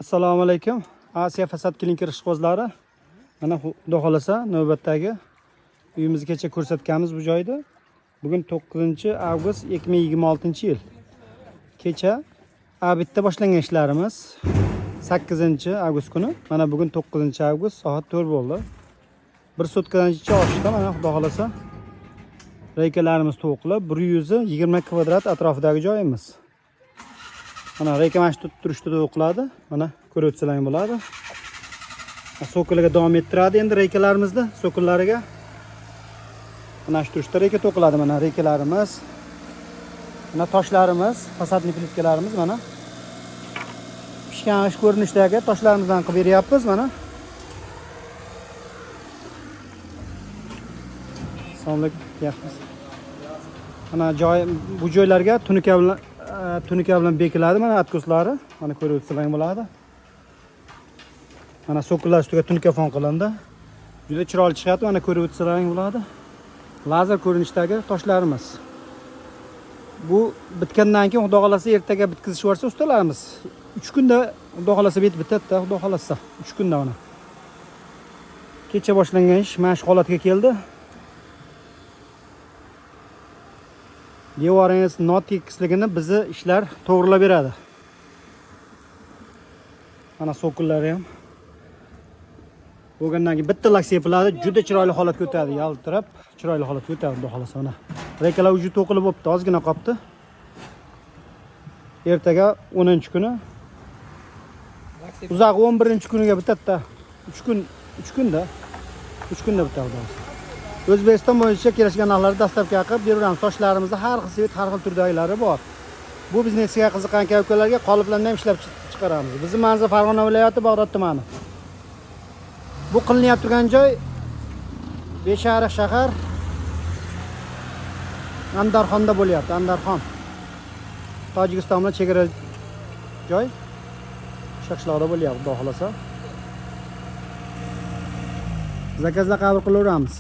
Assalomu alaykum. Asiya fasad klinika ishqibozlari. Mana xudo xolasa navbatdagi uyimizgacha ko'rsatganmiz bu joyda. Bugun 9-avgust 2026-yil. Kecha abitda boshlangan ishlarimiz 8-avgust kuni. Mana bugun 9-avgust soat 4 bo'ldi. Bir sutkadan oshdi. Mana xudo xolasa reykalarimiz to'qlab 120 kvadrat atrofidagi joyimiz. Mana reyka mana shu turishda to'qiladi. Mana ko'rib o'tsalaring bo'ladi. So'killarga davom ettiradi endi reykalarimizda so'killariga. Mana shu turishda reyka to'qiladi. Mana reykalarimiz. Mana toshlarimiz, fasadli plitkalarimiz mana. Pishgan ko'rinishdagi toshlarimizdan qilib beryapmiz mana. Sonlik yapmiz. Mana joy bu joylarga tunika bilan bekiladi mana atkoslari. Mana ko'rib o'tsalaring bo'ladi. Mana so'killar ustiga tunika fon qilindi. Juda chiroyli chiqadi, mana ko'rib o'tsalaring bo'ladi. Lazer ko'rinishdagi toshlarimiz. Bu bitgandan keyin xudo xolasa ertaga bitkizish bo'lsa ustalarimiz 3 kunda xudo xolasa bitadi, xudo xolasa 3 kunda mana. Kecha boshlangan ish mana shu holatga keldi. Devoringiz notekisligini bizni ishlar to'g'rilab beradi. Mana so'killari ham bo'lgandan keyin bitta laks yepiladi, juda chiroyli holatga o'tadi, yaltirab chiroyli holatga o'tadi xudo xolasa mana. Reykalar uji to'qilib bo'libdi, ozgina qolibdi. Ertaga 10-kuni. Uzoq 11-kuniga bitadi. 3 kunda bitadi. O'zbekiston bo'yicha kelishgan narxlarni dastlabki qilib beramiz. Toshlarimizda har xil svet, har xil turdagilari bor. Bu biznesga qiziqqan aka-ukalarga qoliplarni ham ishlab chiqaramiz. Bizning manzil Farg'ona viloyati Bag'dod tumani. Bu qilinayotgan turgan joy Beshariq shahar Andarxonda bo'lyapti, Andarxon. Tojikiston bilan chegara joy. Shaqshloqda bo'lyapti, xudo xolasa. Zakazlar qabul qilaveramiz.